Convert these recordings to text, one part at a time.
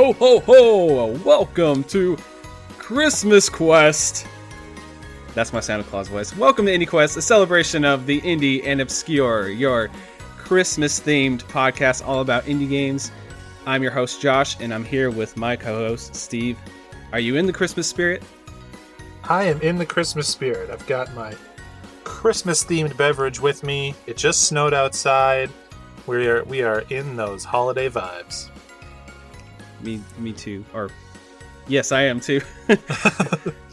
Ho ho ho! Welcome to Christmas Quest. That's my Santa Claus voice. Welcome to IndieQuest, a celebration of the indie and obscure, your Christmas-themed podcast all about indie games. I'm your host, Josh, and I'm here with my co-host, Steve. Are you in the Christmas spirit? I am in the Christmas spirit. I've got my Christmas-themed beverage with me. It just snowed outside. We are in those holiday vibes. Me too. Or yes, I am too.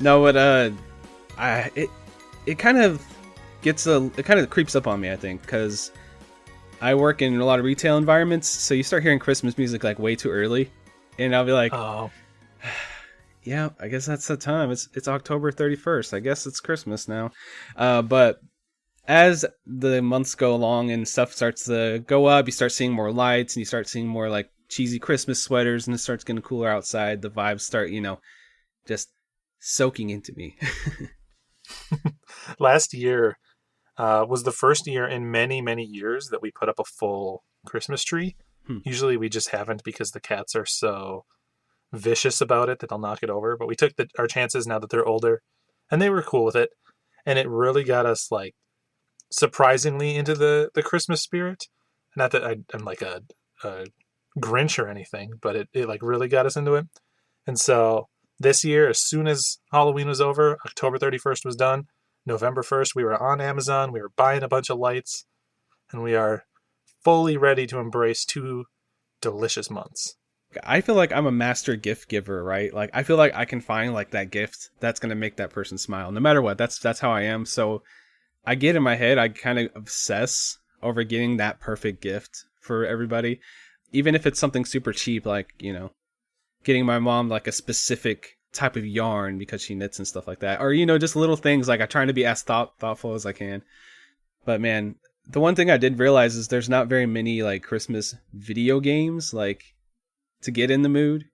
No, but it kind of creeps up on me, I think, because I work in a lot of retail environments, so you start hearing Christmas music like way too early, and I'll be like, oh, yeah, I guess that's the time. It's October 31st. I guess it's Christmas now. But as the months go along and stuff starts to go up, you start seeing more lights and you start seeing more like cheesy Christmas sweaters, and it starts getting cooler outside. The vibes start, just soaking into me. Last year was the first year in many, many years that we put up a full Christmas tree. Usually we just haven't because the cats are so vicious about it that they'll knock it over. But we took our chances now that they're older, and they were cool with it. And it really got us like surprisingly into the Christmas spirit. Not that I'm like a Grinch or anything, but it like really got us into it. And so this year, as soon as Halloween was over, October 31st was done, November 1st, we were on Amazon, we were buying a bunch of lights, and we are fully ready to embrace 2 delicious months. I feel like I'm a master gift giver, right? Like I feel like I can find like that gift that's going to make that person smile no matter what. That's how I am. So I get in my head, I kind of obsess over getting that perfect gift for everybody. Even if it's something super cheap, like, getting my mom like a specific type of yarn because she knits and stuff like that. Or, just little things like I'm trying to be as thoughtful as I can. But man, the one thing I did realize is there's not very many like Christmas video games like to get in the mood.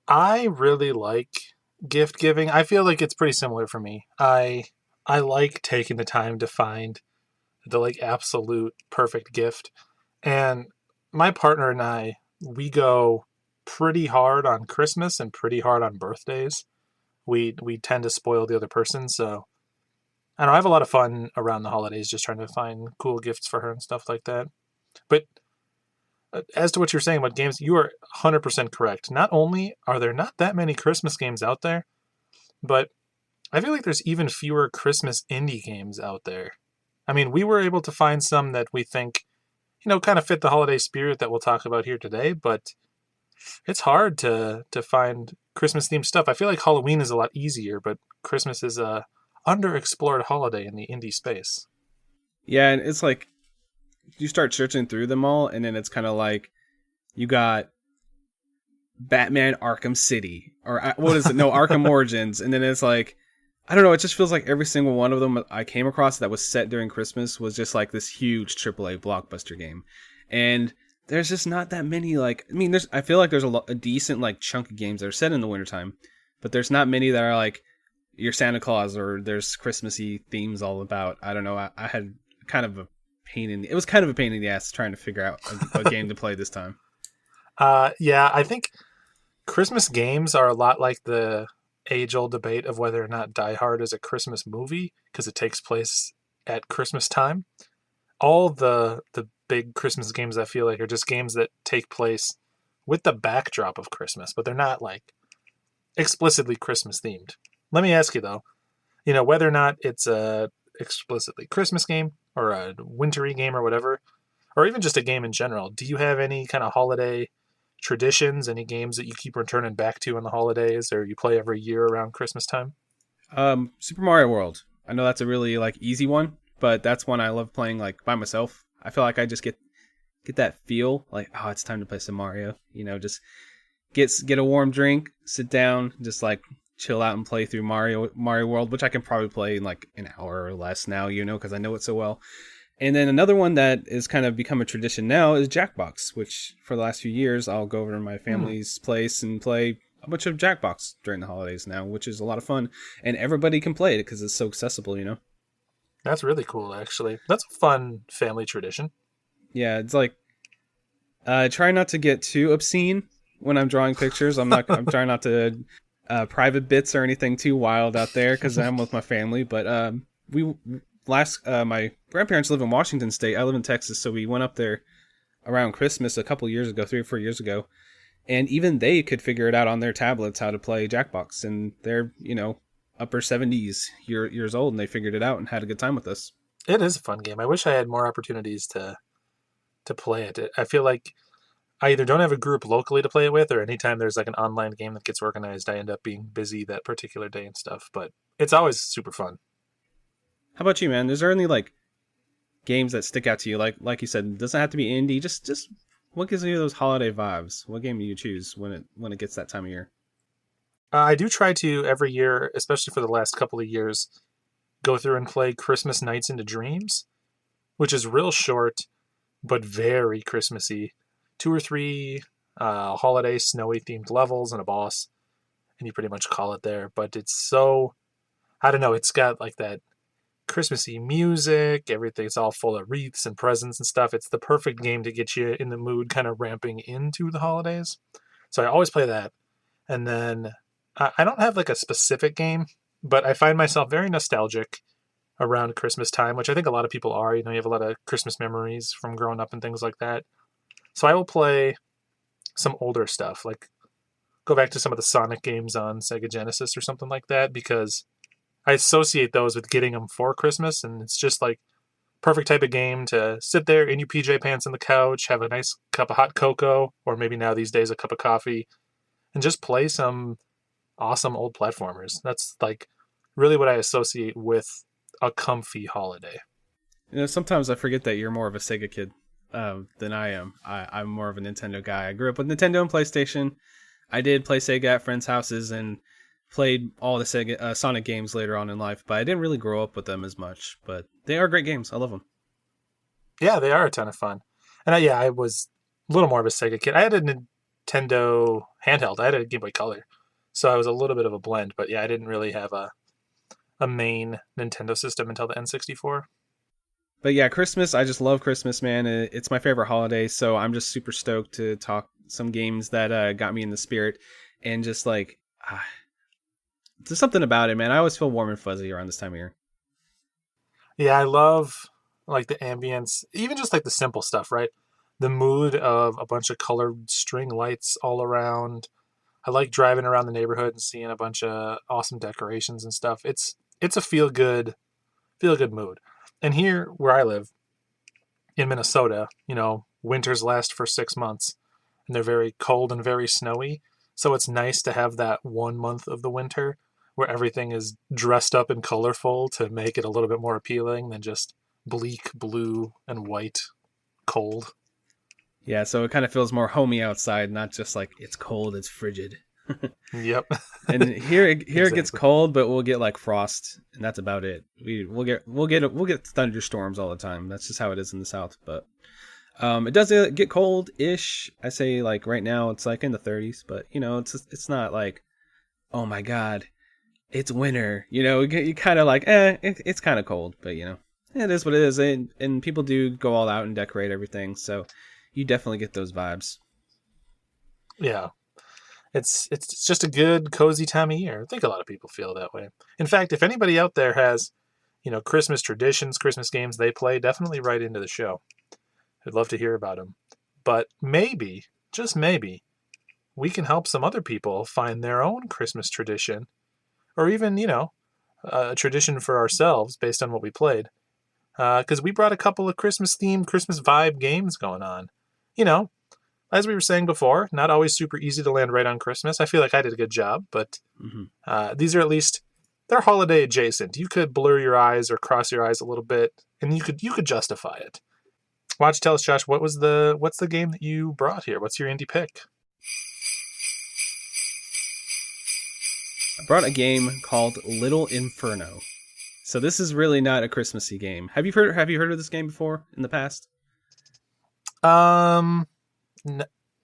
I really like gift giving. I feel like it's pretty similar for me. I like taking the time to find the like absolute perfect gift. And my partner and I, we go pretty hard on Christmas and pretty hard on birthdays. We tend to spoil the other person, so I don't know, I have a lot of fun around the holidays just trying to find cool gifts for her and stuff like that. But as to what you're saying about games, you are 100% correct. Not only are there not that many Christmas games out there, but I feel like there's even fewer Christmas indie games out there. I mean, we were able to find some that we think kind of fit the holiday spirit that we'll talk about here today, but it's hard to find Christmas-themed stuff. I feel like Halloween is a lot easier, but Christmas is a underexplored holiday in the indie space. Yeah, and it's like, you start searching through them all, and then it's kind of like, you got Batman Arkham City, or what is it? No, Arkham Origins, and then it's like, I don't know, it just feels like every single one of them I came across that was set during Christmas was just like this huge AAA blockbuster game. And there's just not that many, I feel like there's a decent like chunk of games that are set in the wintertime, but there's not many that are like your Santa Claus or there's Christmassy themes all about. I don't know, I had kind of a pain in the ass trying to figure out a game to play this time. Yeah, I think Christmas games are a lot like the age-old debate of whether or not Die Hard is a Christmas movie because it takes place at Christmas time. All the big Christmas games I feel like are just games that take place with the backdrop of Christmas, but they're not like explicitly Christmas themed. Let me ask you though, whether or not it's a explicitly Christmas game or a wintry game or whatever, or even just a game in general, do you have any kind of holiday traditions, any games that you keep returning back to on the holidays or you play every year around Christmas time? Super Mario World. I know that's a really like easy one, but that's one I love playing like by myself. I feel like I just get that feel like, oh, it's time to play some Mario. Just get a warm drink, sit down, just like chill out and play through Mario World, which I can probably play in like an hour or less now, because I know it so well. And then another one that is kind of become a tradition now is Jackbox, which for the last few years, I'll go over to my family's place and play a bunch of Jackbox during the holidays now, which is a lot of fun. And everybody can play it because it's so accessible, That's really cool, actually. That's a fun family tradition. Yeah, it's like, try not to get too obscene, when I'm drawing pictures. I'm trying not to private bits or anything too wild out there because I'm with my family. But my grandparents live in Washington State. I live in Texas, so we went up there around Christmas a couple years ago, 3 or 4 years ago, and even they could figure it out on their tablets how to play Jackbox, and they're upper 70s years old, and they figured it out and had a good time with us. It is a fun game. I wish I had more opportunities to play it. I feel like I either don't have a group locally to play it with, or anytime there's like an online game that gets organized, I end up being busy that particular day and stuff. But it's always super fun. How about you, man? Is there any like games that stick out to you? Like you said, it doesn't have to be indie. Just what gives you those holiday vibes? What game do you choose when it gets that time of year? I do try to every year, especially for the last couple of years, go through and play Christmas Nights into Dreams, which is real short but very Christmassy. 2 or 3 holiday snowy themed levels and a boss, and you pretty much call it there. But it's so, I don't know, it's got like that Christmassy music, everything's all full of wreaths and presents and stuff. It's the perfect game to get you in the mood kind of ramping into the holidays. So I always play that. And then I don't have like a specific game, but I find myself very nostalgic around Christmas time, which I think a lot of people are. You have a lot of Christmas memories from growing up and things like that. So I will play some older stuff, like go back to some of the Sonic games on Sega Genesis or something like that, because I associate those with getting them for Christmas, and it's just like perfect type of game to sit there in your PJ pants on the couch, have a nice cup of hot cocoa, or maybe now these days a cup of coffee, and just play some awesome old platformers. That's like really what I associate with a comfy holiday. Sometimes I forget that you're more of a Sega kid than I am. I'm more of a Nintendo guy. I grew up with Nintendo and PlayStation. I did play Sega at friends' houses and played all the Sega Sonic games later on in life, but I didn't really grow up with them as much. But they are great games. I love them. Yeah, they are a ton of fun. And I was a little more of a Sega kid. I had a Nintendo handheld. I had a Game Boy Color. So I was a little bit of a blend. But yeah, I didn't really have a main Nintendo system until the N64. But yeah, Christmas, I just love Christmas, man. It's my favorite holiday, so I'm just super stoked to talk some games that got me in the spirit. And just like, there's something about it, man. I always feel warm and fuzzy around this time of year. Yeah, I love like the ambience, even just like the simple stuff, right? The mood of a bunch of colored string lights all around. I like driving around the neighborhood and seeing a bunch of awesome decorations and stuff. It's a feel good mood. And here where I live in Minnesota, winters last for 6 months and they're very cold and very snowy. So it's nice to have that 1 month of the winter where everything is dressed up and colorful to make it a little bit more appealing than just bleak blue and white cold. Yeah, so it kind of feels more homey outside, not just like it's cold, it's frigid. Yep. And here Exactly. It gets cold, but we'll get like frost, and that's about it. We'll get thunderstorms all the time. That's just how it is in the South. But it does get cold-ish. I say like right now it's like in the 30s, but it's not like, oh my god, it's winter. You kind of like it's kind of cold, but it is what it is, and people do go all out and decorate everything, so you definitely get those vibes. Yeah. It's just a good, cozy time of year. I think a lot of people feel that way. In fact, if anybody out there has, Christmas traditions, Christmas games they play, definitely write into the show. I'd love to hear about them. But maybe, just maybe, we can help some other people find their own Christmas tradition, or even, a tradition for ourselves based on what we played. Because we brought a couple of Christmas-themed, Christmas vibe games going on. As we were saying before, not always super easy to land right on Christmas. I feel like I did a good job, but these are at least, they're holiday adjacent. You could blur your eyes or cross your eyes a little bit, and you could justify it. Why don't you tell us, Josh, what's the game that you brought here? What's your indie pick? I brought a game called Little Inferno. So this is really not a Christmassy game. Have you heard of this game before in the past?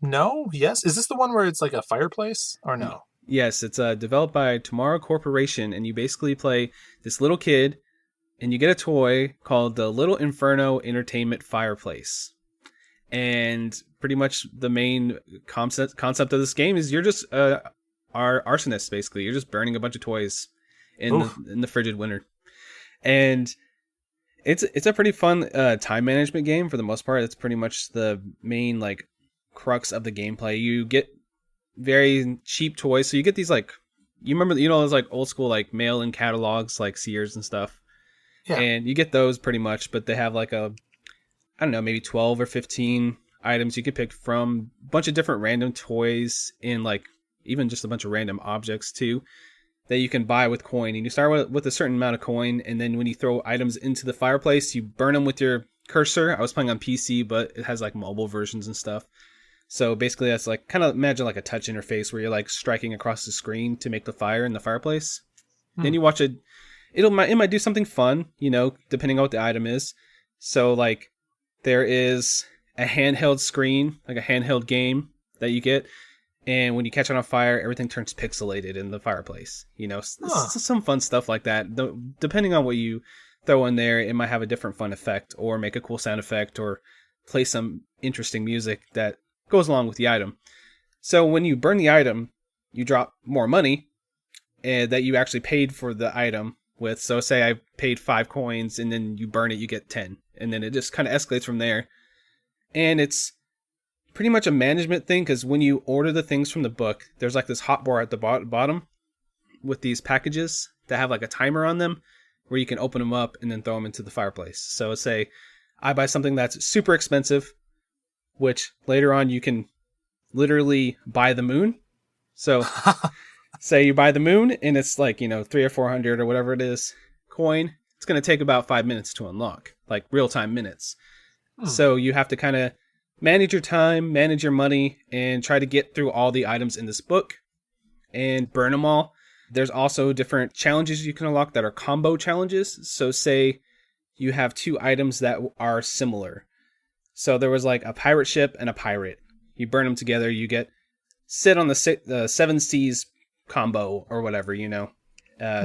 No. Yes. Is this the one where it's like a fireplace or no? Yes, it's developed by Tomorrow Corporation, and you basically play this little kid, and you get a toy called the Little Inferno Entertainment Fireplace. And pretty much the main concept of this game is you're just arsonists, basically. You're just burning a bunch of toys in the frigid winter. And it's a pretty fun time management game for the most part. It's pretty much the main like crux of the gameplay. You get very cheap toys. So you get these like, you remember, those like old school like mail-in catalogs like Sears and stuff. Yeah. And you get those pretty much, but they have like I don't know, maybe 12 or 15 items you could pick from, a bunch of different random toys and like even just a bunch of random objects too that you can buy with coin. And you start with a certain amount of coin, and then when you throw items into the fireplace, you burn them with your cursor. I was playing on PC, but it has like mobile versions and stuff. So basically that's like, kind of imagine like a touch interface where you're like striking across the screen to make the fire in the fireplace. Then you watch it. It might do something fun, depending on what the item is. So like, there is a handheld screen, like a handheld game that you get. And when you catch on fire, everything turns pixelated in the fireplace. Some fun stuff like that. Depending on what you throw in there, it might have a different fun effect or make a cool sound effect or play some interesting music that goes along with the item. So when you burn the item, you drop more money that you actually paid for the item with. So say I paid 5 coins and then you burn it, you get 10. And then it just kind of escalates from there. And it's pretty much a management thing, because when you order the things from the book, there's like this hotbar at the bottom with these packages that have like a timer on them where you can open them up and then throw them into the fireplace. So say I buy something that's super expensive, which later on you can literally buy the moon. So say you buy the moon and it's like, 300 or 400 or whatever it is coin. It's going to take about 5 minutes to unlock, like real-time minutes. So you have to kind of manage your time, manage your money, and try to get through all the items in this book and burn them all. There's also different challenges you can unlock that are combo challenges. So say you have 2 items that are similar. So there was like a pirate ship and a pirate. You burn them together, you get sit on the 7 seas combo or whatever,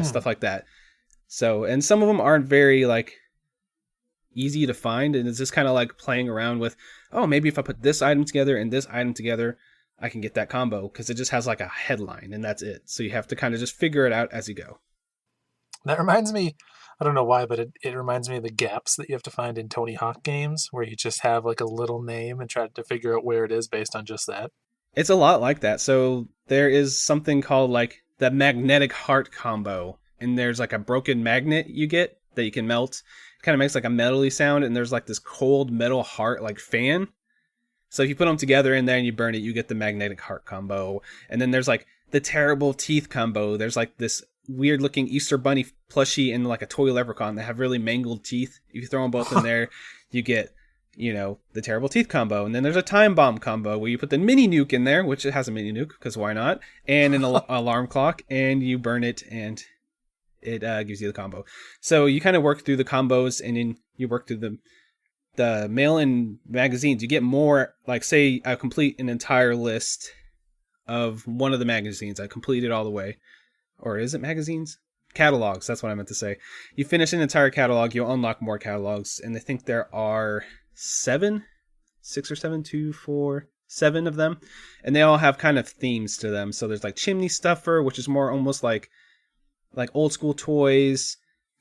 stuff like that. So, and some of them aren't very like easy to find, and it's just kind of like playing around with, maybe if I put this item together and this item together, I can get that combo, because it just has like a headline and that's it. So you have to kind of just figure it out as you go. That reminds me, I don't know why, but it reminds me of the gaps that you have to find in Tony Hawk games, where you just have like a little name and try to figure out where it is based on just that. It's a lot like that. So there is something called like the magnetic heart combo, and there's like a broken magnet you get that you can melt. It kind of makes like a metally sound, and there's like this cold metal heart like fan. So if you put them together in there and you burn it, you get the magnetic heart combo. And then there's like the terrible teeth combo. There's like this weird looking Easter bunny plushie and like a toy leprechaun that have really mangled teeth. If you throw them both in there, you get, the terrible teeth combo. And then there's a time bomb combo where you put the mini nuke in there, which it has a mini nuke because why not? And an alarm clock, and you burn it and it gives you the combo. So you kind of work through the combos, and then you work through the mail-in magazines. You get more, like say I complete an entire list of one of the magazines. I complete it all the way. Or is it magazines? Catalogs, that's what I meant to say. You finish an entire catalog, you'll unlock more catalogs, and I think there are 7 of them, and they all have kind of themes to them. So there's like Chimney Stuffer, which is more almost like old school toys.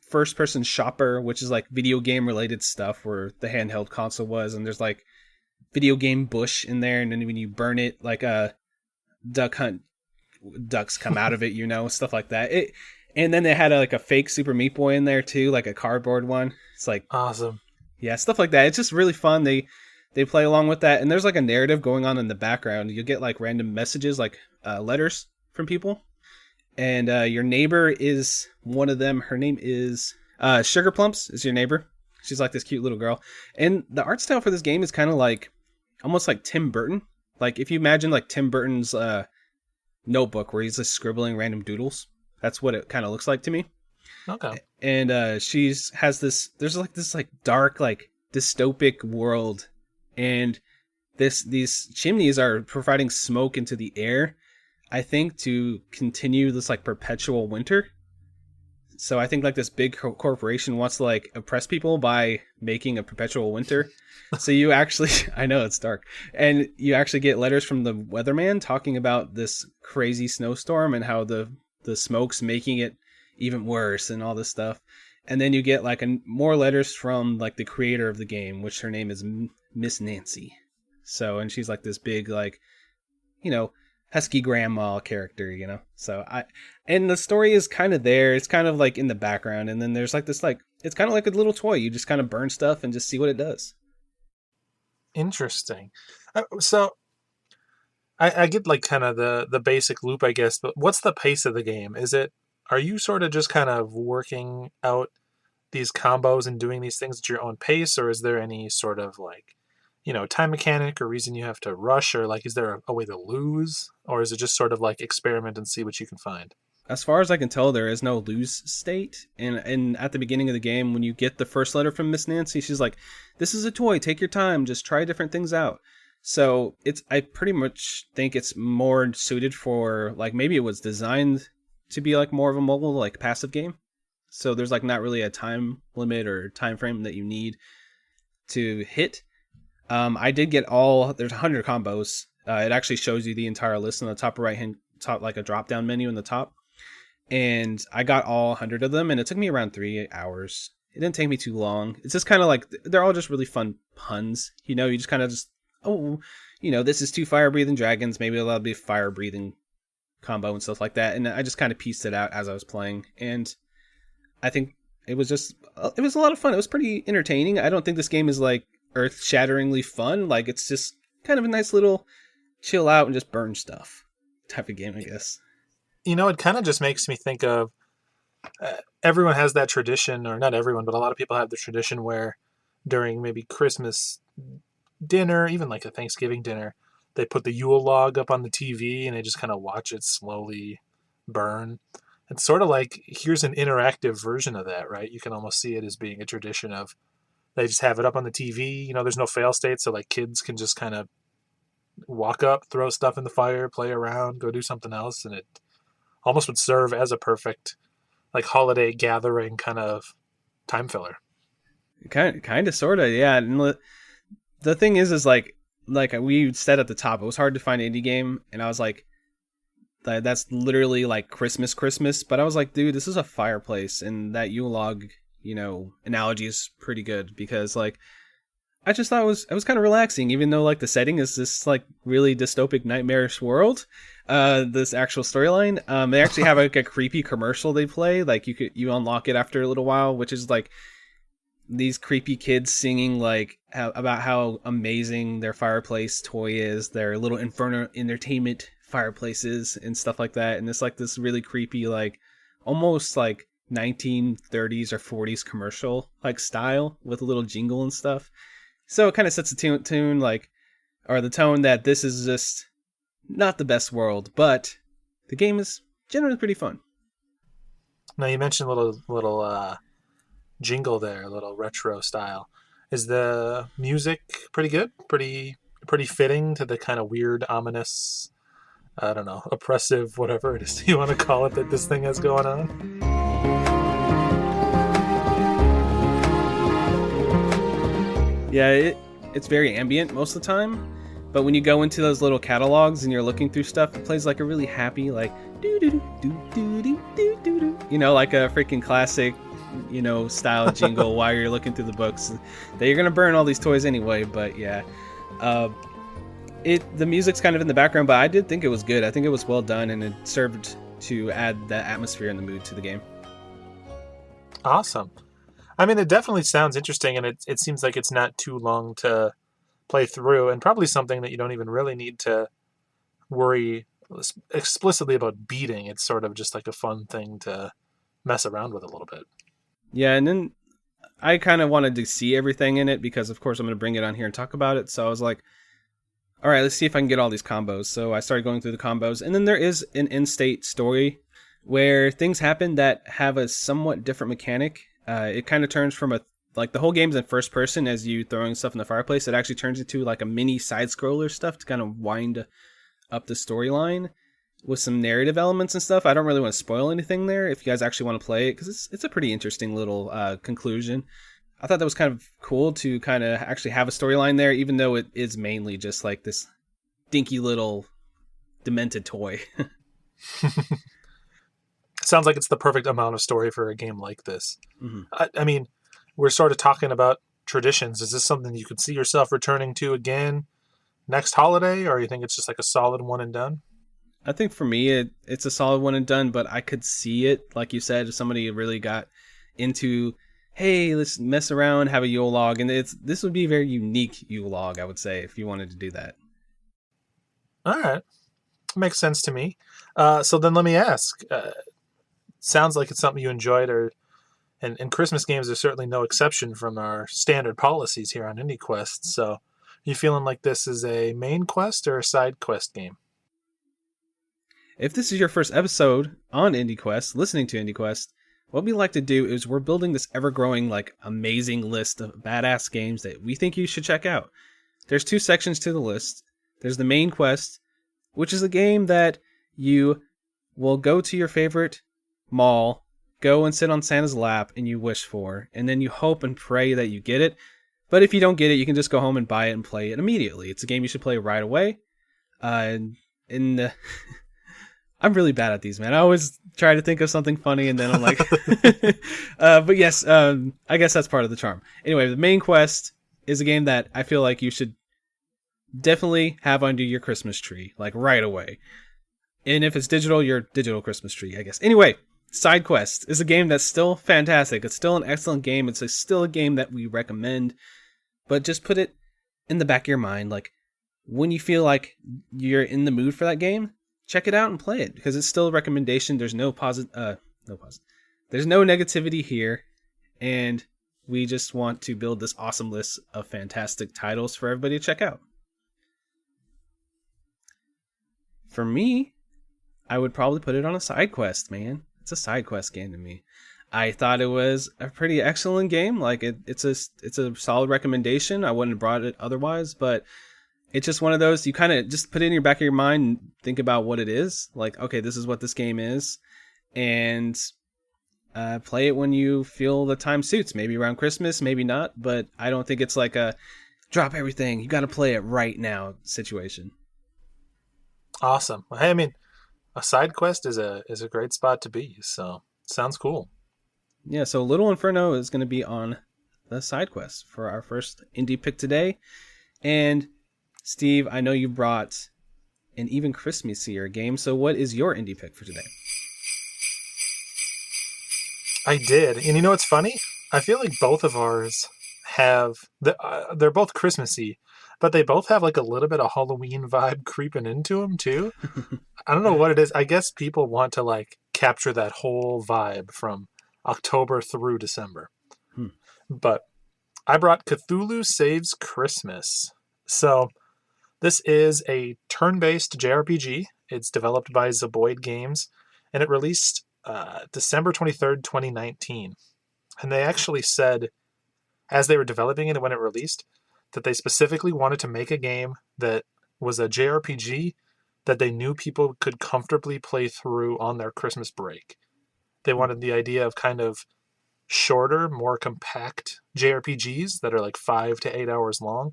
First person shopper, which is like video game related stuff where the handheld console was, and there's like video game bush in there, and then when you burn it, like a duck hunt, ducks come out of it, stuff like that. And then they had like a fake Super Meat Boy in there too, like a cardboard one. It's like awesome. Yeah, stuff like that. It's just really fun. They play along with that, and there's like a narrative going on in the background. You get like random messages, like letters from people. And your neighbor is one of them. Her name is Sugar Plumps is your neighbor. She's like this cute little girl. And the art style for this game is kind of like, almost like Tim Burton. Like if you imagine like Tim Burton's notebook where he's just scribbling random doodles. That's what it kind of looks like to me. Okay. And has this, there's like this like dark, like dystopic world. And these chimneys are providing smoke into the air, I think, to continue this like perpetual winter. So I think like this big corporation wants to like oppress people by making a perpetual winter. So you actually, I know it's dark, and you actually get letters from the weatherman talking about this crazy snowstorm and how the smoke's making it even worse and all this stuff. And then you get like more letters from like the creator of the game, which her name is Miss Nancy. So, and she's like this big, like, you know, husky grandma character, you know. So and the story is kind of there. It's kind of like in the background, and then there's like this, like, it's kind of like a little toy. You just kind of burn stuff and just see what it does. Interesting. So I get like kind of the basic loop, I guess, but what's the pace of the game? Are you sort of just kind of working out these combos and doing these things at your own pace, or is there any sort of like, time mechanic or reason you have to rush, or like, is there a way to lose, or is it just sort of like experiment and see what you can find? As far as I can tell, there is no lose state. And at the beginning of the game, when you get the first letter from Miss Nancy, she's like, "This is a toy. Take your time. Just try different things out." So I pretty much think it's more suited for, like, maybe it was designed to be like more of a mobile, like, passive game. So there's like not really a time limit or time frame that you need to hit. I did get there's 100 combos. It actually shows you the entire list on the top right hand, like a drop down menu in the top. And I got all 100 of them, and it took me around 3 hours. It didn't take me too long. It's just kind of like, they're all just really fun puns. You just kind of just, this is 2 fire breathing dragons. Maybe that'll be a fire breathing combo and stuff like that. And I just kind of pieced it out as I was playing. And I think it was a lot of fun. It was pretty entertaining. I don't think this game is like earth-shatteringly fun. Like, it's just kind of a nice little chill out and just burn stuff type of game, I guess. It kind of just makes me think of, everyone has that tradition, or not everyone, but a lot of people have the tradition where during maybe Christmas dinner, even like a Thanksgiving dinner, they put the Yule log up on the TV and they just kind of watch it slowly burn. It's sort of like, here's an interactive version of that, right? You can almost see it as being a tradition of, they just have it up on the TV. There's no fail state, so like kids can just kind of walk up, throw stuff in the fire, play around, go do something else, and it almost would serve as a perfect, like, holiday gathering kind of time filler. Kind of, sort of, yeah. And the thing is like we said at the top, it was hard to find an indie game, and I was like, that's literally like Christmas. But I was like, dude, this is a fireplace, and that Yule log, analogy is pretty good, because like, I just thought it was kind of relaxing, even though like the setting is this like really dystopic, nightmarish world. This actual storyline, they actually have like a creepy commercial they play. Like, you unlock it after a little while, which is like these creepy kids singing like about how amazing their fireplace toy is, their little inferno entertainment fireplaces and stuff like that. And it's like this really creepy, like almost like 1930s or 40s commercial like style with a little jingle and stuff. So it kind of sets the tune, like, or the tone that this is just not the best world, but the game is generally pretty fun. Now, you mentioned a little jingle there, a little retro style. Is the music pretty good? Pretty fitting to the kind of weird, ominous, I don't know, oppressive, whatever it is you want to call it, that this thing has going on? Yeah, it's very ambient most of the time, but when you go into those little catalogs and you're looking through stuff, it plays like a really happy, like, do do do do do do do do, like a freaking classic, style jingle while you're looking through the books. That you're gonna burn all these toys anyway, but yeah, the music's kind of in the background, but I did think it was good. I think it was well done, and it served to add that atmosphere and the mood to the game. Awesome. I mean, it definitely sounds interesting, and it seems like it's not too long to play through, and probably something that you don't even really need to worry explicitly about beating. It's sort of just like a fun thing to mess around with a little bit. Yeah, and then I kind of wanted to see everything in it, because of course I'm going to bring it on here and talk about it. So I was like, all right, let's see if I can get all these combos. So I started going through the combos, and then there is an in-state story where things happen that have a somewhat different mechanic. It kind of turns from the whole game's in first person as you throwing stuff in the fireplace. It actually turns into like a mini side scroller stuff to kind of wind up the storyline. with some narrative elements and stuff. I don't really want to spoil anything there if you guys actually want to play it, because it's a pretty interesting little conclusion. I thought that was kind of cool to kind of actually have a storyline there, even though it is mainly just like this dinky little demented toy. Sounds like it's the perfect amount of story for a game like this. Mm-hmm. I mean, we're sort of talking about traditions. Is this something you could see yourself returning to again next holiday, or you think it's just like a solid one and done? I think for me, it's a solid one and done, but I could see it, like you said, if somebody really got into, hey, let's mess around, have a Yule log, and this would be a very unique Yule log, I would say, if you wanted to do that. All right. Makes sense to me. So then let me ask. Sounds like it's something you enjoyed, and Christmas games are certainly no exception from our standard policies here on IndieQuest. So you feeling like this is a main quest or a side quest game? If this is your first episode on IndieQuest, listening to IndieQuest, what we like to do is we're building this ever-growing, like, amazing list of badass games that we think you should check out. There's 2 sections to the list. There's the main quest, which is a game that you will go to your favorite mall, go and sit on Santa's lap, and you wish for, and then you hope and pray that you get it. But if you don't get it, you can just go home and buy it and play it immediately. It's a game you should play right away. I'm really bad at these, man. I always try to think of something funny, and then I'm like... but yes, I guess that's part of the charm. Anyway, the main quest is a game that I feel like you should definitely have under your Christmas tree, like right away. And if it's digital, your digital Christmas tree, I guess. Anyway, Side Quest is a game that's still fantastic. It's still an excellent game. It's still a game that we recommend. But just put it in the back of your mind, like, when you feel like you're in the mood for that game, check it out and play it, because it's still a recommendation. There's no There's no negativity here, and we just want to build this awesome list of fantastic titles for everybody to check out. For me, I would probably put it on a side quest, man. It's a side quest game to me. I thought it was a pretty excellent game. Like it's a solid recommendation. I wouldn't have brought it otherwise, but it's just one of those, you kind of just put it in your back of your mind and think about what it is. Like, okay, this is what this game is, and play it when you feel the time suits. Maybe around Christmas, maybe not, but I don't think it's like a drop everything, you got to play it right now situation. Awesome. Hey, I mean, a side quest is a great spot to be. So sounds cool. Yeah. So Little Inferno is going to be on the side quest for our first indie pick today. And Steve, I know you brought an even Christmassier game. So what is your indie pick for today? I did. And you know what's funny? I feel like both of ours have... they're both Christmassy, but they both have like a little bit of Halloween vibe creeping into them too. I don't know what it is. I guess people want to like capture that whole vibe from October through December. But I brought Cthulhu Saves Christmas. So this is a turn-based JRPG. It's developed by Zeboid Games, and it released December 23rd, 2019. And they actually said, as they were developing it when it released, that they specifically wanted to make a game that was a JRPG that they knew people could comfortably play through on their Christmas break. They wanted the idea of kind of shorter, more compact JRPGs that are like 5 to 8 hours long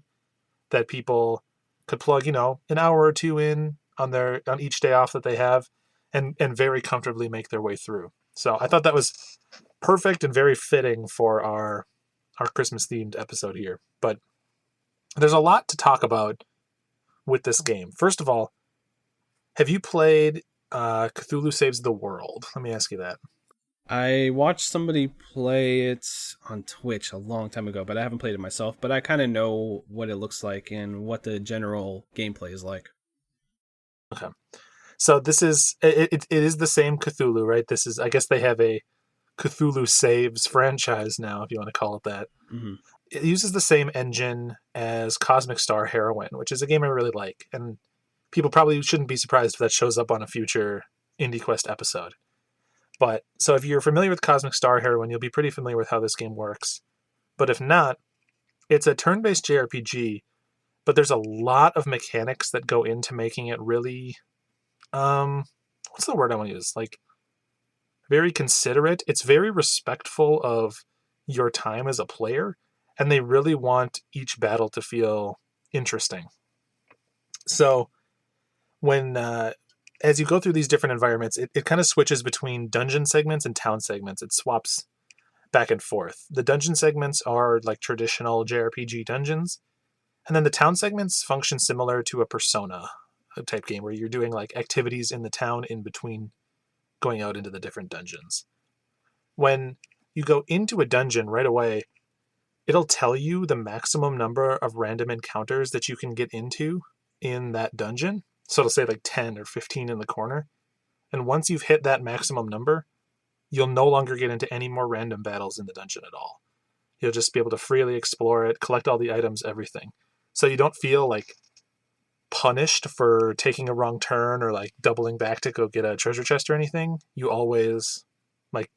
that people could plug, an hour or two in on each day off that they have and very comfortably make their way through. So I thought that was perfect and very fitting for our Christmas themed episode here. But there's a lot to talk about with this game. First of all, have you played Cthulhu Saves the World? Let me ask you that. I watched somebody play it on Twitch a long time ago, but I haven't played it myself. But I kind of know what it looks like and what the general gameplay is like. Okay. So this is, it is the same Cthulhu, right? This is, I guess they have a Cthulhu Saves franchise now, if you want to call it that. Mm-hmm. It uses the same engine as Cosmic Star Heroine, which is a game I really like. And people probably shouldn't be surprised if that shows up on a future IndieQuest episode. But, so if you're familiar with Cosmic Star Heroine, you'll be pretty familiar with how this game works. But if not, it's a turn-based JRPG, but there's a lot of mechanics that go into making it really what's the word I want to use? Like, very considerate. It's very respectful of your time as a player, and they really want each battle to feel interesting. So when as you go through these different environments, it kind of switches between dungeon segments and town segments. It swaps back and forth. The dungeon segments are like traditional JRPG dungeons, and then the town segments function similar to a Persona type game where you're doing like activities in the town in between going out into the different dungeons. When you go into a dungeon right away, it'll tell you the maximum number of random encounters that you can get into in that dungeon. So it'll say like 10 or 15 in the corner. And once you've hit that maximum number, you'll no longer get into any more random battles in the dungeon at all. You'll just be able to freely explore it, collect all the items, everything. So you don't feel like punished for taking a wrong turn or like doubling back to go get a treasure chest or anything. You always like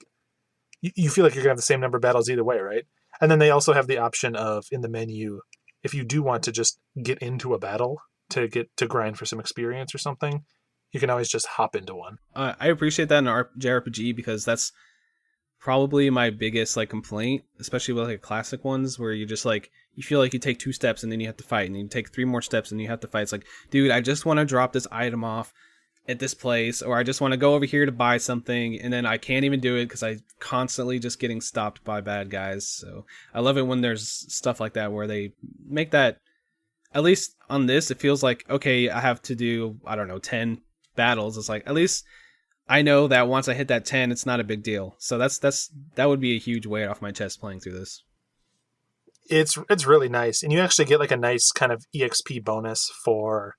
you feel like you're gonna have the same number of battles either way, right? And then they also have the option of in the menu, if you do want to just get into a battle to get to grind for some experience or something, you can always just hop into one. I appreciate that in JRPG because that's probably my biggest like complaint, especially with like classic ones where you just like you feel like you take 2 steps and then you have to fight, and you take 3 more steps and you have to fight. It's like, dude, I just want to drop this item off at this place, or I just want to go over here to buy something, and then I can't even do it because I constantly just getting stopped by bad guys. So I love it when there's stuff like that where they make that, at least on this, it feels like, okay, I have to do, I don't know, 10 battles. It's like, at least I know that once I hit that 10, it's not a big deal. So that would be a huge weight off my chest playing through this. It's really nice, and you actually get like a nice kind of EXP bonus for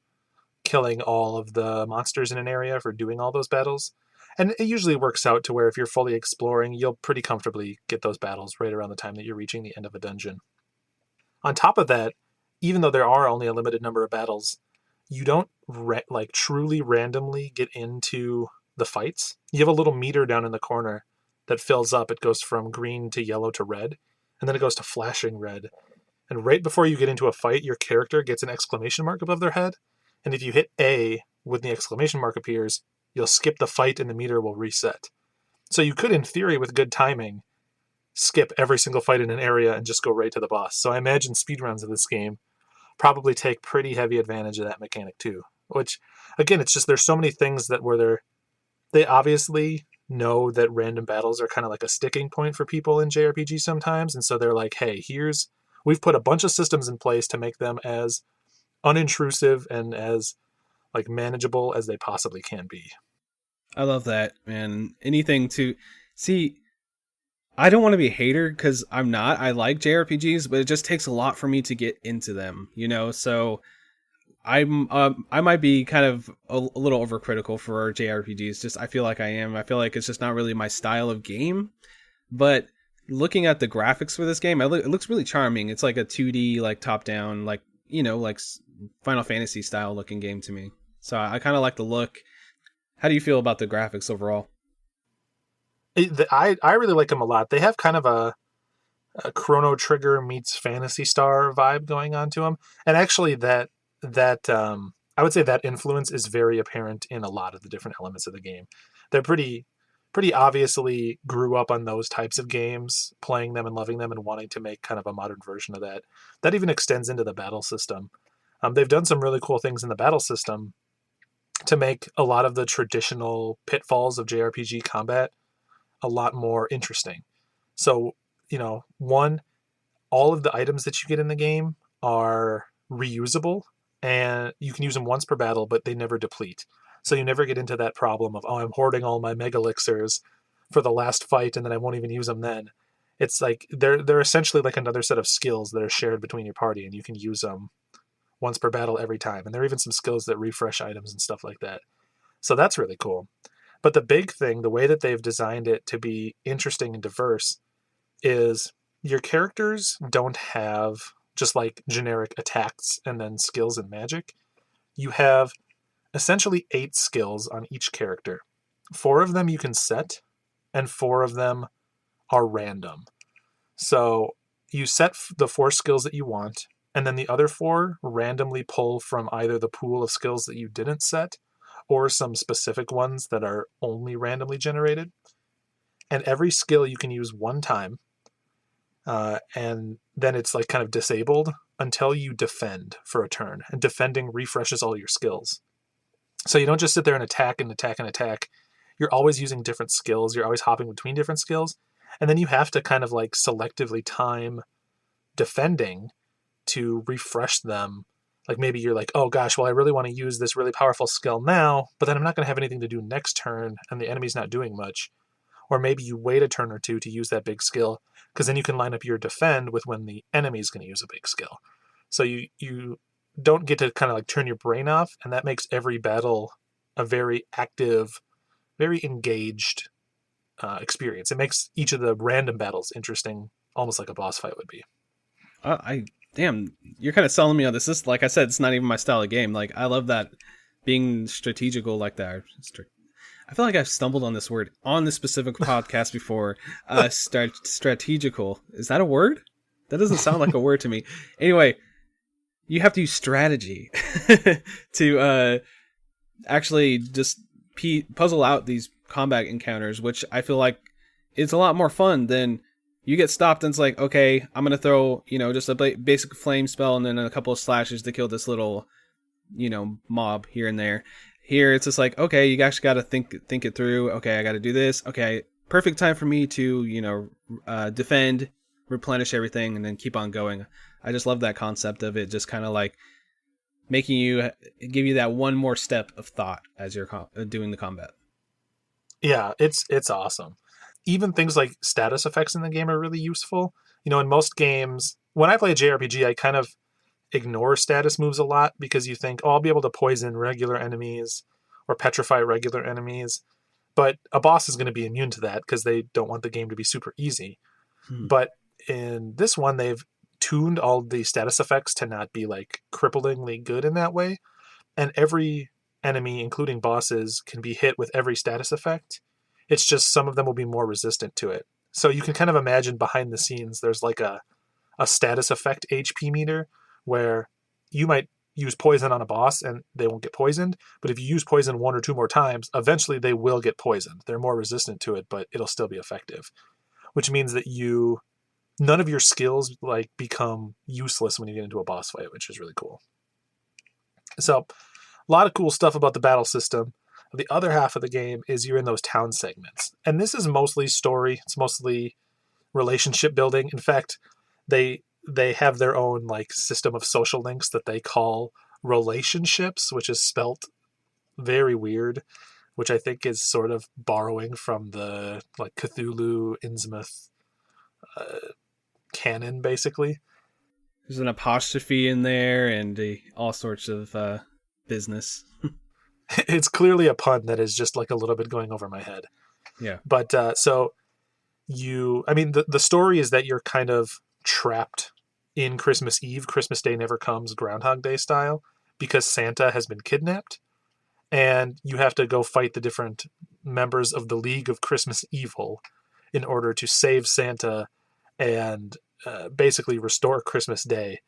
killing all of the monsters in an area for doing all those battles. And it usually works out to where if you're fully exploring, you'll pretty comfortably get those battles right around the time that you're reaching the end of a dungeon. On top of that, even though there are only a limited number of battles, you don't like truly randomly get into the fights. You have a little meter down in the corner that fills up. It goes from green to yellow to red, and then it goes to flashing red. And right before you get into a fight, your character gets an exclamation mark above their head. And if you hit A when the exclamation mark appears, you'll skip the fight and the meter will reset. So you could, in theory, with good timing, skip every single fight in an area and just go right to the boss. So I imagine speedruns of this game probably take pretty heavy advantage of that mechanic too. Which, again, it's just there's so many things that where they obviously know that random battles are kind of like a sticking point for people in JRPG sometimes. And so they're like, hey, we've put a bunch of systems in place to make them as unintrusive and as like manageable as they possibly can be. I love that, man. Anything to see. I don't want to be a hater because I'm not. I like JRPGs, but it just takes a lot for me to get into them, you know. So I might be kind of a little overcritical for JRPGs. Just I feel like I am. I feel like it's just not really my style of game. But looking at the graphics for this game, it looks really charming. It's like a 2D, like top down, like like Final Fantasy style looking game to me. So I kind of like the look. How do you feel about the graphics overall? I really like them a lot. They have kind of a Chrono Trigger meets Phantasy Star vibe going on to them, and actually that I would say that influence is very apparent in a lot of the different elements of the game. They're pretty obviously grew up on those types of games, playing them and loving them, and wanting to make kind of a modern version of that. That even extends into the battle system. They've done some really cool things in the battle system to make a lot of the traditional pitfalls of JRPG combat a lot more interesting. So, one, all of the items that you get in the game are reusable, and you can use them once per battle, but they never deplete. So you never get into that problem of, I'm hoarding all my mega elixirs for the last fight and then I won't even use them then. It's like they're essentially like another set of skills that are shared between your party, and you can use them once per battle every time. And there are even some skills that refresh items and stuff like that. So that's really cool. But the big thing, the way that they've designed it to be interesting and diverse, is your characters don't have just like generic attacks and then skills and magic. You have essentially 8 skills on each character. 4 of them you can set, and 4 of them are random. So you set the 4 skills that you want, and then the other 4 randomly pull from either the pool of skills that you didn't set, or some specific ones that are only randomly generated. And every skill you can use one time, and then it's like kind of disabled until you defend for a turn. And defending refreshes all your skills. So you don't just sit there and attack and attack and attack. You're always using different skills. You're always hopping between different skills. And then you have to kind of like selectively time defending to refresh them. Like maybe you're like, oh gosh, well, I really want to use this really powerful skill now, but then I'm not going to have anything to do next turn and the enemy's not doing much. Or maybe you wait a turn or two to use that big skill, because then you can line up your defend with when the enemy's going to use a big skill. So you don't get to kind of like turn your brain off, and that makes every battle a very active, very engaged experience. It makes each of the random battles interesting, almost like a boss fight would be. Damn, you're kind of selling me on this. This, like I said, it's not even my style of game. Like, I love that being strategical like that. I feel like I've stumbled on this word on this specific podcast before. Strategical. Is that a word? That doesn't sound like a word to me. Anyway, you have to use strategy to actually just puzzle out these combat encounters, which I feel like it's a lot more fun than you get stopped and it's like, okay, I'm going to throw, just a basic flame spell and then a couple of slashes to kill this little, mob here and there. Here, it's just like, okay, you actually got to think it through. Okay, I got to do this. Okay, perfect time for me to, defend, replenish everything, and then keep on going. I just love that concept of it, just kind of like give you that one more step of thought as you're doing the combat. Yeah, it's awesome. Even things like status effects in the game are really useful. In most games, when I play a JRPG, I kind of ignore status moves a lot because you think, oh, I'll be able to poison regular enemies or petrify regular enemies. But a boss is going to be immune to that because they don't want the game to be super easy. But in this one, they've tuned all the status effects to not be like cripplingly good in that way. And every enemy, including bosses, can be hit with every status effect. It's just some of them will be more resistant to it. So you can kind of imagine behind the scenes, there's like a status effect HP meter where you might use poison on a boss and they won't get poisoned. But if you use poison one or two more times, eventually they will get poisoned. They're more resistant to it, but it'll still be effective, which means that none of your skills like become useless when you get into a boss fight, which is really cool. So a lot of cool stuff about the battle system. The other half of the game is you're in those town segments. And this is mostly story. It's mostly relationship building. In fact, they have their own like system of social links that they call relationships, which is spelt very weird, which I think is sort of borrowing from the like Cthulhu Innsmouth canon, basically. There's an apostrophe in there and all sorts of business. It's clearly a pun that is just like a little bit going over my head. Yeah. But the story is that you're kind of trapped in Christmas Eve. Christmas Day never comes, Groundhog Day style, because Santa has been kidnapped. And you have to go fight the different members of the League of Christmas Evil in order to save Santa and basically restore Christmas Day.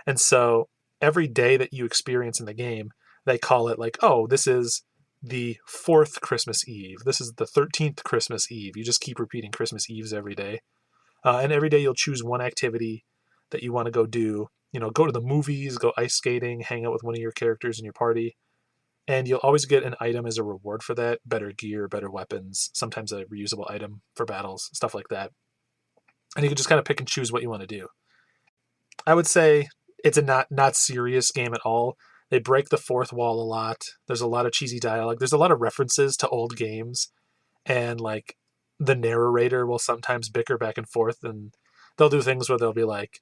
And so every day that you experience in the game, they call it like, oh, this is the 4th Christmas Eve. This is the 13th Christmas Eve. You just keep repeating Christmas Eves every day. And every day you'll choose one activity that you want to go do. Go to the movies, go ice skating, hang out with one of your characters in your party. And you'll always get an item as a reward for that. Better gear, better weapons, sometimes a reusable item for battles, stuff like that. And you can just kind of pick and choose what you want to do. I would say it's a not serious game at all. They break the fourth wall a lot. There's a lot of cheesy dialogue. There's a lot of references to old games. And like the narrator will sometimes bicker back and forth, and they'll do things where they'll be like,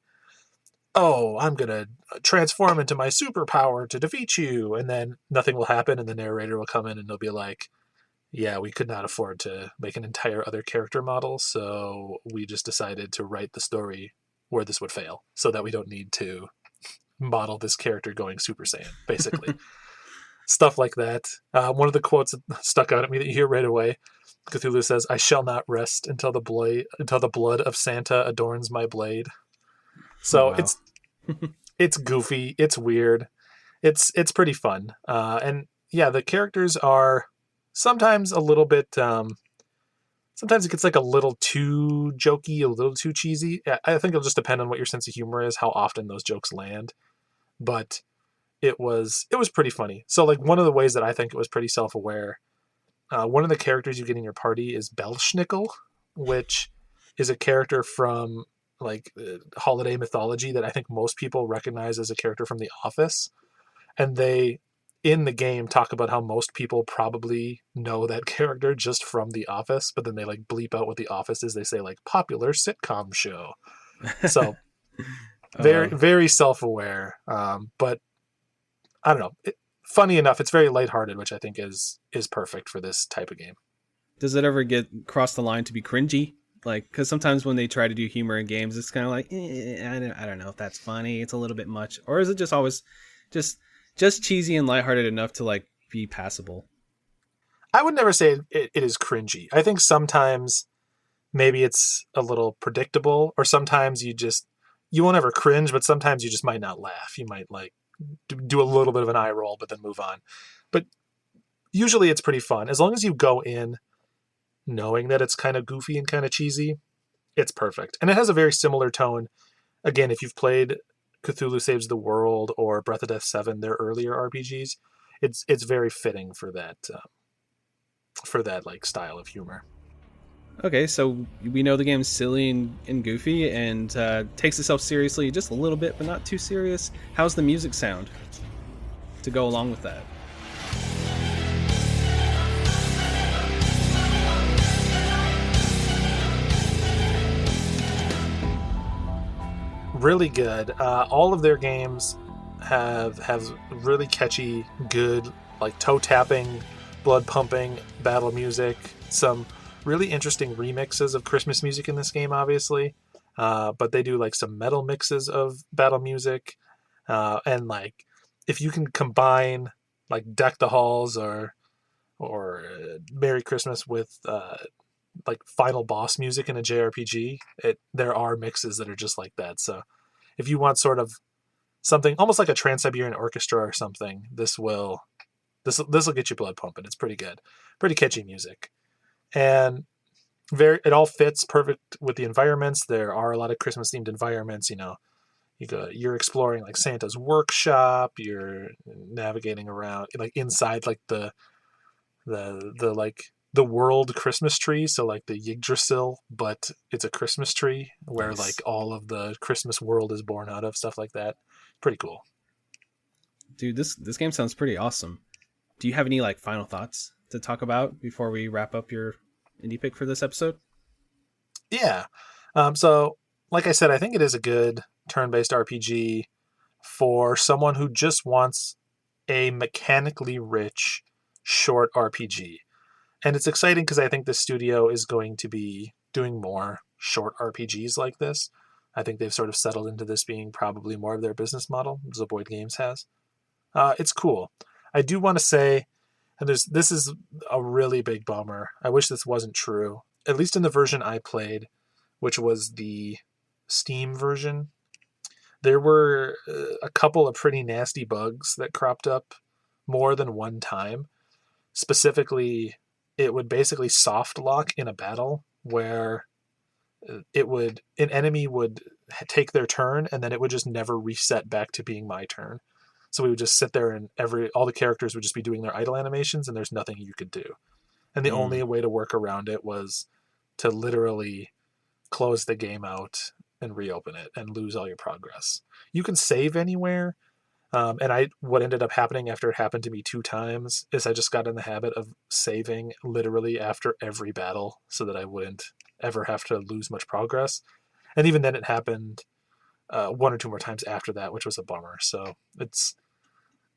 oh, I'm going to transform into my superpower to defeat you. And then nothing will happen. And the narrator will come in and they'll be like, yeah, we could not afford to make an entire other character model. So we just decided to write the story where this would fail so that we don't need to model this character going Super Saiyan, basically. Stuff like that. One of the quotes that stuck out at me that you hear right away, Cthulhu says, "I shall not rest until the blood of Santa adorns my blade." So wow. It's goofy, it's weird, it's pretty fun, and yeah, the characters are sometimes a little bit. Sometimes it gets like a little too jokey, a little too cheesy. I think it'll just depend on what your sense of humor is, how often those jokes land. But it was pretty funny. So like one of the ways that I think it was pretty self aware. One of the characters you get in your party is Belschnickel, which is a character from like holiday mythology that I think most people recognize as a character from The Office. And they in the game talk about how most people probably know that character just from The Office, but then they like bleep out what The Office is. They say like popular sitcom show. So very Uh, very self-aware, but I don't know. Funny enough, it's very lighthearted, which I think is perfect for this type of game. does it ever get cross the line to be cringy? Like, because sometimes when they try to do humor in games, it's kind of like, I don't know if that's funny. It's a little bit much, or is it just always just just cheesy and lighthearted enough to like be passable? I would never say it is cringy. I think sometimes maybe it's a little predictable, or sometimes you won't ever cringe, but sometimes you just might not laugh. You might like do a little bit of an eye roll, but then move on. But usually it's pretty fun as long as you go in knowing that it's kind of goofy and kind of cheesy. It's perfect, and it has a very similar tone. Again, if you've played Cthulhu Saves the World or Breath of Death 7, their earlier RPGs, it's very fitting for that like style of humor. Okay, so we know the game's silly and goofy and takes itself seriously just a little bit, but not too serious. How's the music sound to go along with that? Really good. All of their games have really catchy, good, like toe tapping, blood pumping battle music. Some really interesting remixes of Christmas music in this game, obviously. But they do like some metal mixes of battle music, and like if you can combine like Deck the Halls or Merry Christmas with like final boss music in a JRPG, there are mixes that are just like that. So if you want sort of something almost like a Trans-Siberian Orchestra or something, this will get your blood pumping. It's pretty good, pretty catchy music, and it all fits perfect with the environments. There are a lot of Christmas themed environments. You're exploring like Santa's workshop. You're navigating around like inside like the like the world Christmas tree, so like the Yggdrasil, but it's a Christmas tree where Nice. like all of the Christmas world is born out of, stuff like that. Pretty cool. Dude, this game sounds pretty awesome. Do you have any like final thoughts to talk about before we wrap up your indie pick for this episode? Yeah. So like I said, I think it is a good turn-based RPG for someone who just wants a mechanically rich short RPG. And it's exciting because I think the studio is going to be doing more short RPGs like this. I think they've sort of settled into this being probably more of their business model, Zeboyd Games has. It's cool. I do want to say, and this is a really big bummer. I wish this wasn't true. At least in the version I played, which was the Steam version, there were a couple of pretty nasty bugs that cropped up more than one time. Specifically, it would basically soft lock in a battle where an enemy would take their turn and then it would just never reset back to being my turn. So we would just sit there and all the characters would just be doing their idle animations and there's nothing you could do. And the Mm. only way to work around it was to literally close the game out and reopen it and lose all your progress. You can save anywhere. And what ended up happening after it happened to me 2 times is I just got in the habit of saving literally after every battle so that I wouldn't ever have to lose much progress. And even then it happened one or two more times after that, which was a bummer. So it's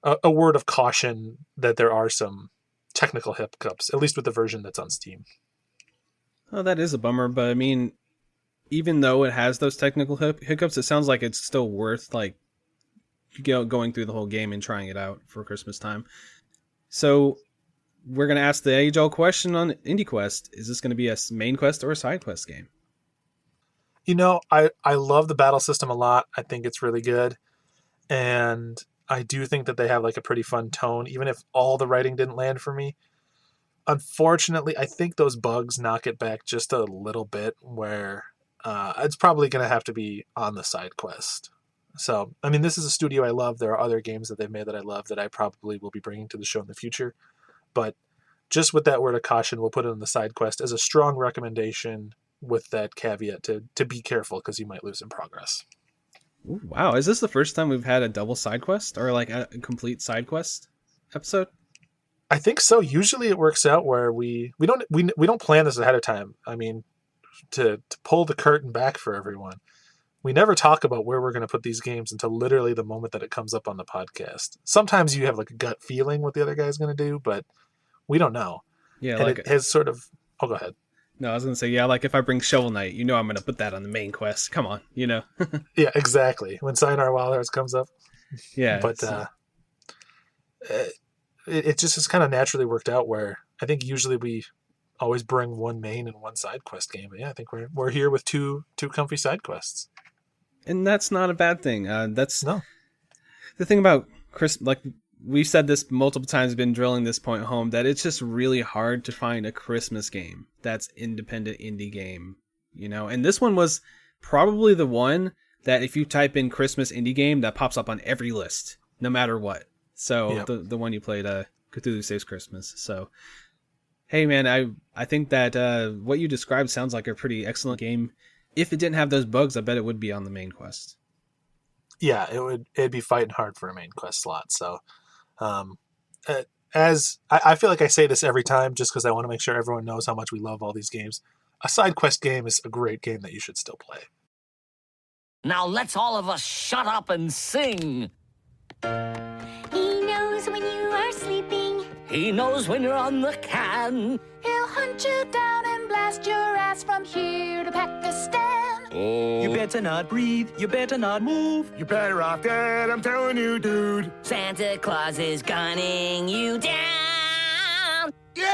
a word of caution that there are some technical hiccups, at least with the version that's on Steam. Oh, that is a bummer, but I mean, even though it has those technical hiccups, it sounds like it's still worth like going through the whole game and trying it out for Christmas time. So we're gonna ask the age-old question on IndieQuest: is this going to be a main quest or a side quest game? I love the battle system a lot. I think it's really good. And I do think that they have like a pretty fun tone, even if all the writing didn't land for me. Unfortunately, I think those bugs knock it back just a little bit, where it's probably going to have to be on the side quest. So, I mean, this is a studio I love. There are other games that they've made that I love that I probably will be bringing to the show in the future. But just with that word of caution, we'll put it on the side quest as a strong recommendation with that caveat to be careful because you might lose in progress. Ooh, wow, is this the first time we've had a double side quest or like a complete side quest episode? I think so. Usually it works out where we don't plan this ahead of time. I mean, to pull the curtain back for everyone, we never talk about where we're going to put these games until literally the moment that it comes up on the podcast. Sometimes you have like a gut feeling what the other guy's going to do, but we don't know. Yeah, and like it has sort of. Oh, go ahead. No, I was gonna say, yeah, like if I bring Shovel Knight, you know I'm gonna put that on the main quest. Come on, you know. Yeah, exactly. When Sayonara Wild Hearts comes up. Yeah, but it just has kind of naturally worked out where I think usually we always bring one main and one side quest game. But yeah, I think we're here with two comfy side quests. And that's not a bad thing. That's no. The thing about Chris. Like we've said this multiple times, been drilling this point home, that it's just really hard to find a Christmas game that's independent indie game. You know, and this one was probably the one that if you type in Christmas indie game, that pops up on every list, no matter what. So Yep. the one you played, Cthulhu Saves Christmas. So, hey man, I think that what you described sounds like a pretty excellent game. If it didn't have those bugs, I bet it would be on the main quest. Yeah, it'd be fighting hard for a main quest slot. So, as I feel like I say this every time, just because I want to make sure everyone knows how much we love all these games. A side quest game is a great game that you should still play. Now let's all of us shut up and sing. He knows when you are sleeping. He knows when you're on the can. He'll hunt you down and blast your ass from here to Pakistan. Oh. You better not breathe, you better not move. You're better off dead, I'm telling you, dude. Santa Claus is gunning you down. Yay!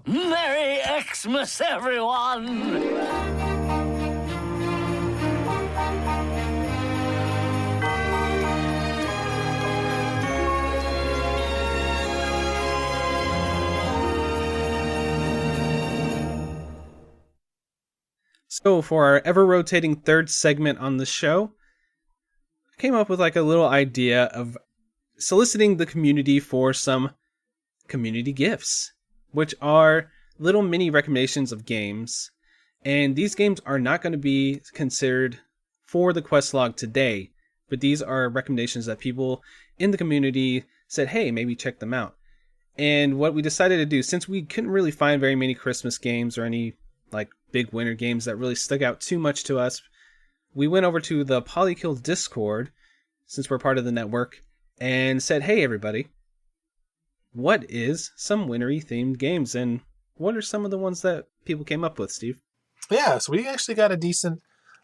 Merry Xmas, everyone. So for our ever-rotating third segment on the show, I came up with like a little idea of soliciting the community for some community gifts, which are little mini recommendations of games. And these games are not going to be considered for the quest log today, but these are recommendations that people in the community said, hey, maybe check them out. And what we decided to do, since we couldn't really find very many Christmas games or any like big winter games that really stuck out too much to us, we went over to the Polykill Discord, since we're part of the network, and said, hey everybody, what is some wintry themed games, and what are some of the ones that people came up with, Steve? Yeah, so we actually got a decent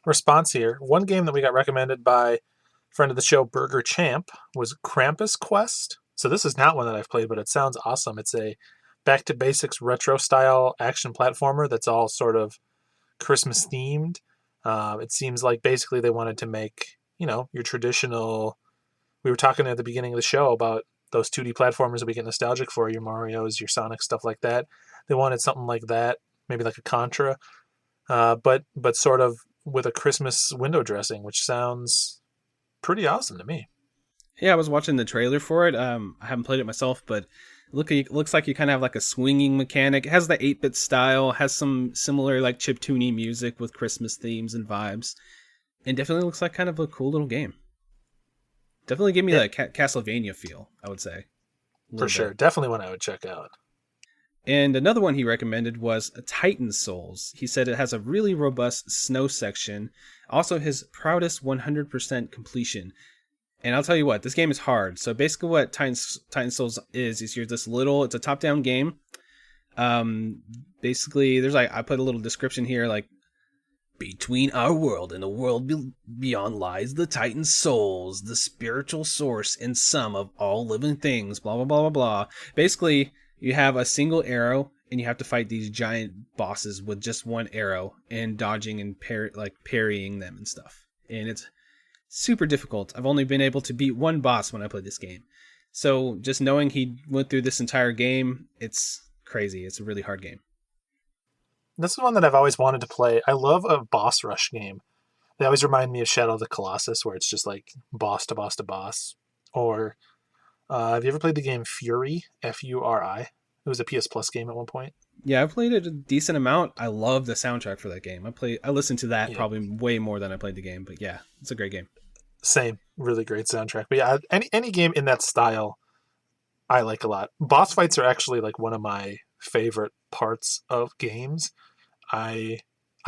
response here. One game that we got recommended by a friend of the show, Burger Champ, was Krampus Quest. So this is not one that I've played, but it sounds awesome. It's a back to basics retro style action platformer that's all sort of Christmas themed. It seems like basically they wanted to make, your traditional. We were talking at the beginning of the show about those 2D platformers that we get nostalgic for, your Marios, your Sonic, stuff like that. They wanted something like that, maybe like a Contra, but sort of with a Christmas window dressing, which sounds pretty awesome to me. Yeah, I was watching the trailer for it. I haven't played it myself, but it looks like you kind of have like a swinging mechanic. It has the 8-bit style, has some similar like chiptune music with Christmas themes and vibes, and definitely looks like kind of a cool little game. Definitely give me that Castlevania feel, I would say. For sure. Definitely one I would check out. And another one he recommended was Titan Souls. He said it has a really robust snow section, also his proudest 100% completion. And I'll tell you what, this game is hard. So basically what Titan Souls is you're this little, it's a top-down game. Basically, there's like, I put a little description here, like, between our world and the world beyond lies the Titan Souls, the spiritual source and sum of all living things, blah, blah, blah, blah, blah. Basically, you have a single arrow, and you have to fight these giant bosses with just one arrow, and dodging and parrying them and stuff. And it's super difficult. I've only been able to beat one boss when I played this game. So just knowing he went through this entire game, it's crazy. It's a really hard game. This is one that I've always wanted to play. I love a boss rush game. They always remind me of Shadow of the Colossus, where it's just like boss to boss to boss. Or have you ever played the game Fury? Furi. It was a PS Plus game at one point. Yeah, I played it a decent amount. I love the soundtrack for that game. I listened to that probably way more than I played the game. But yeah, it's a great game. Same, really great soundtrack. But yeah, any game in that style, I like a lot. Boss fights are actually like one of my favorite parts of games. I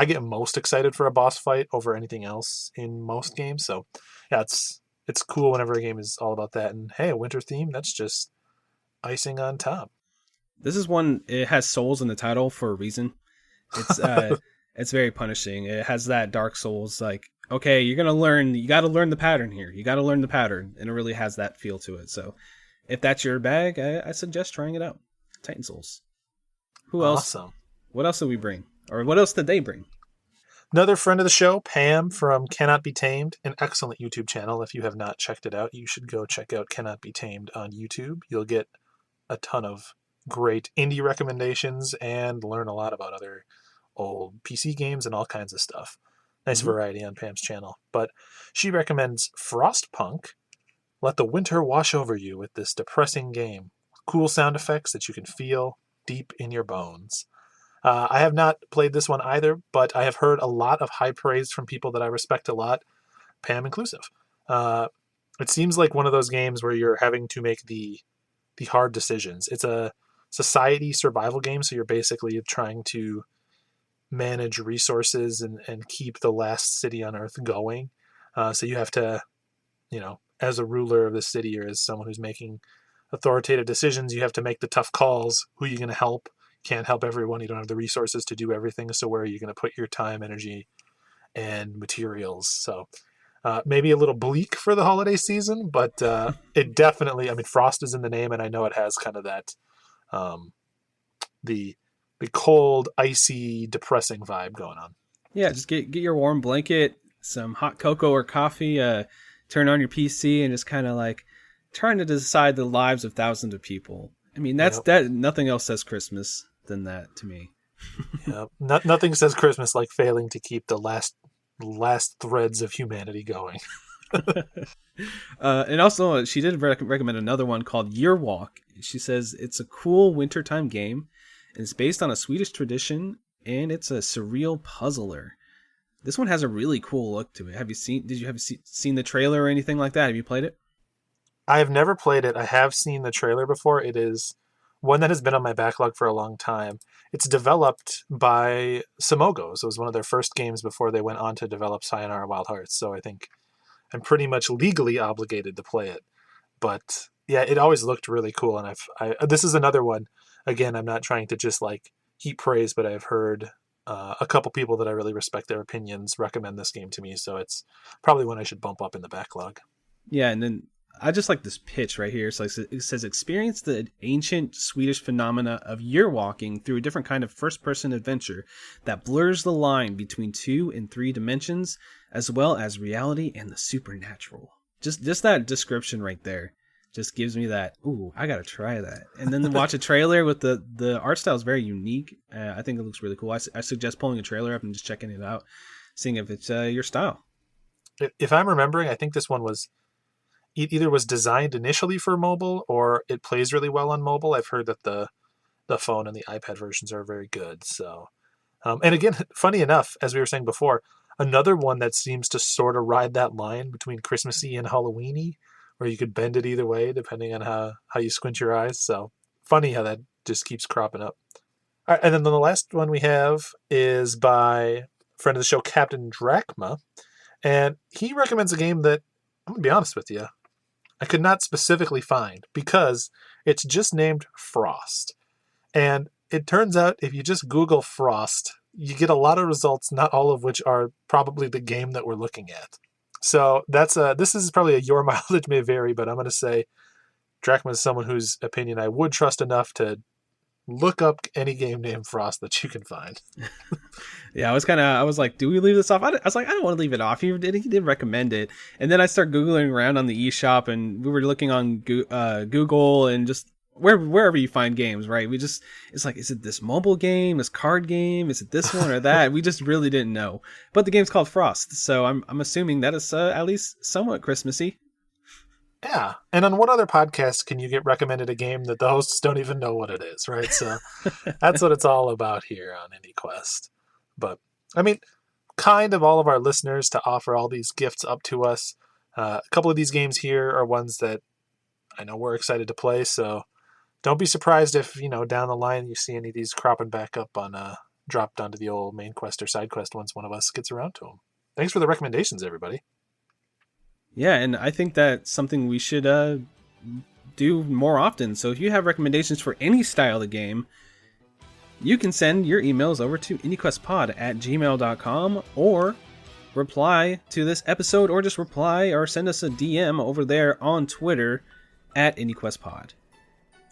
get most excited for a boss fight over anything else in most games. So yeah, it's cool whenever a game is all about that. And hey, a winter theme, that's just icing on top. This is one, it has souls in the title for a reason. It's it's very punishing. It has that Dark Souls, like, okay, you got to learn the pattern here. You got to learn the pattern. And it really has that feel to it. So if that's your bag, I suggest trying it out. Titan Souls. Who else? Awesome. What else did we bring? Or what else did they bring? Another friend of the show, Pam from Cannot Be Tamed, an excellent YouTube channel. If you have not checked it out, you should go check out Cannot Be Tamed on YouTube. You'll get a ton of great indie recommendations and learn a lot about other old PC games and all kinds of stuff. Nice variety on Pam's channel. But she recommends Frostpunk. Let the winter wash over you with this depressing game. Cool sound effects that you can feel deep in your bones. I have not played this one either, but I have heard a lot of high praise from people that I respect a lot, Pam inclusive. It seems like one of those games where you're having to make the hard decisions. It's a society survival game, so you're basically trying to manage resources and keep the last city on Earth going. So you have to, as a ruler of the city or as someone who's making authoritative decisions, you have to make the tough calls. Who are you going to help? Can't help everyone. You don't have the resources to do everything. So where are you going to put your time, energy, and materials? So maybe a little bleak for the holiday season, but it definitely, frost is in the name, and I know it has kind of that, the cold, icy, depressing vibe going on. Yeah, just get your warm blanket, some hot cocoa or coffee, turn on your PC, and just kind of like trying to decide the lives of thousands of people. That. Nothing else says Christmas than that to me. Yeah, nothing says Christmas like failing to keep the last threads of humanity going. And also, she did recommend another one called Year Walk. She says it's a cool wintertime game, and it's based on a Swedish tradition, and it's a surreal puzzler. This one has a really cool look to it. Have you seen the trailer or anything like that? Have you played it? I have never played it. I have seen the trailer before. It is one that has been on my backlog for a long time. It's developed by Samogos. It was one of their first games before they went on to develop Sayonara Wild Hearts. So I think I'm pretty much legally obligated to play it. But yeah, it always looked really cool. And this is another one. Again, I'm not trying to just like heap praise, but I've heard a couple people that I really respect their opinions recommend this game to me. So it's probably one I should bump up in the backlog. Yeah, and then I just like this pitch right here. So it says, experience the ancient Swedish phenomena of year walking through a different kind of first-person adventure that blurs the line between 2 and 3 dimensions, as well as reality and the supernatural. Just that description right there just gives me that, ooh, I gotta try that. And then to watch a trailer with the art style is very unique. I think it looks really cool. I suggest pulling a trailer up and just checking it out, seeing if it's your style. If I'm remembering, I think this one was either was designed initially for mobile or it plays really well on mobile. I've heard that the phone and the iPad versions are very good. So, and again, funny enough, as we were saying before, another one that seems to sort of ride that line between Christmassy and Halloweeny, where you could bend it either way depending on how you squint your eyes. So funny how that just keeps cropping up. All right, and then the last one we have is by a friend of the show, Captain Drachma, and he recommends a game that, I'm going to be honest with you, I could not specifically find because it's just named Frost. And it turns out if you just Google Frost, you get a lot of results, not all of which are probably the game that we're looking at. So this is probably your mileage may vary, but I'm going to say Drachma is someone whose opinion I would trust enough to look up any game named Frost that you can find. Yeah, I was like, do we leave this off? I was like, I don't want to leave it off. He did recommend it. And then I start Googling around on the eShop, and we were looking on Google and just wherever you find games, right? It's like, is it this mobile game, this card game? Is it this one or that? We just really didn't know. But the game's called Frost, so I'm assuming that is at least somewhat Christmassy. Yeah. And on what other podcast can you get recommended a game that the hosts don't even know what it is, right? So that's what it's all about here on IndieQuest. But, I mean, kind of all of our listeners to offer all these gifts up to us. A couple of these games here are ones that I know we're excited to play, so don't be surprised if, down the line you see any of these cropping back up on dropped onto the old main quest or side quest once one of us gets around to them. Thanks for the recommendations, everybody. Yeah, and I think that's something we should do more often. So if you have recommendations for any style of game, you can send your emails over to IndieQuestPod@gmail.com or reply to this episode, or just reply or send us a DM over there on Twitter @IndieQuestPod.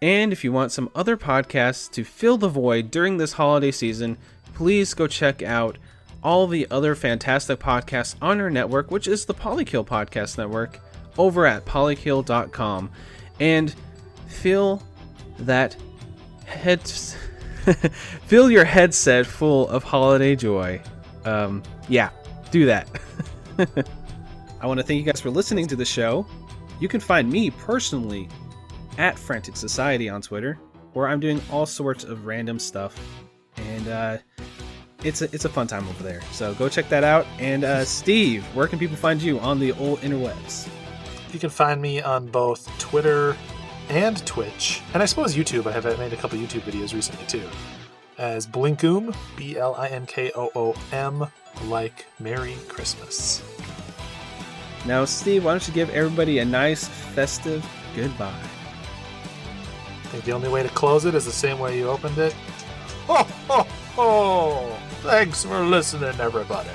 And if you want some other podcasts to fill the void during this holiday season, please go check out all the other fantastic podcasts on our network, which is the Polykill Podcast Network, over at polykill.com. And fill your headset full of holiday joy. Yeah, do that. I want to thank you guys for listening to the show. You can find me personally at Frantic Society on Twitter, where I'm doing all sorts of random stuff. And it's a fun time over there. So go check that out. And Steve, where can people find you on the old interwebs? You can find me on both Twitter and Twitch, and I suppose YouTube. I have made a couple YouTube videos recently too, as Blinkoom, BLINKOOM, like Merry Christmas. Now, Steve, why don't you give everybody a nice festive goodbye? I think the only way to close it is the same way you opened it. Ho, ho, ho! Thanks for listening, everybody.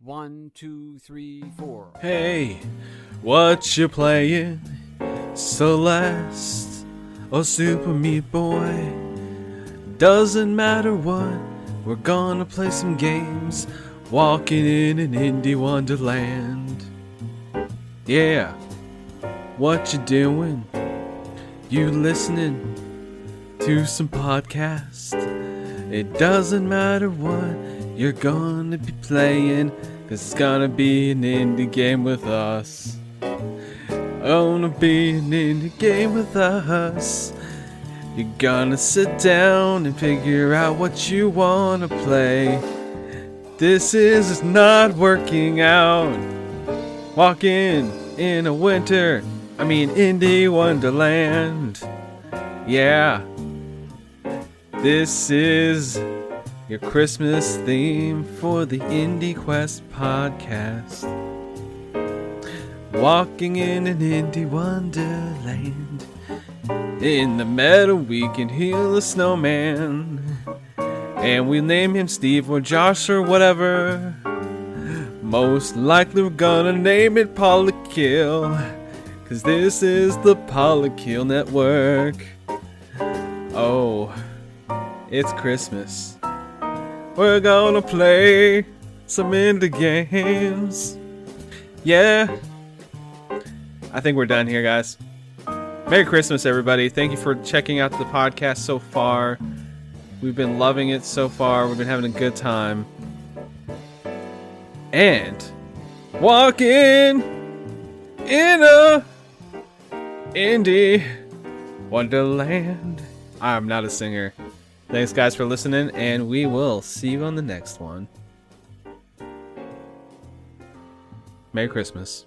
One, two, three, four. Hey, what you playing? Celeste or Super Meat Boy? Doesn't matter what, we're gonna play some games. Walking in an indie wonderland. Yeah, what you doing? You listening to some podcast? It doesn't matter what you're gonna be playing, 'cause it's gonna be an indie game with us. Gonna be an indie game with us. You're gonna sit down and figure out what you wanna play. This is not working out. Walking in a indie wonderland. Yeah. This is your Christmas theme for the IndieQuest podcast. Walking in an indie wonderland. In the meadow we can heal a snowman. And we name him Steve or Josh or whatever. Most likely we're gonna name it Polykill, 'cause this is the Polykill Network. Oh, it's Christmas. We're gonna play some indie games. Yeah. I think we're done here, guys. Merry Christmas, everybody. Thank you for checking out the podcast so far. We've been loving it so far. We've been having a good time. And walking in a indie wonderland. I'm not a singer. Thanks, guys, for listening, and we will see you on the next one. Merry Christmas.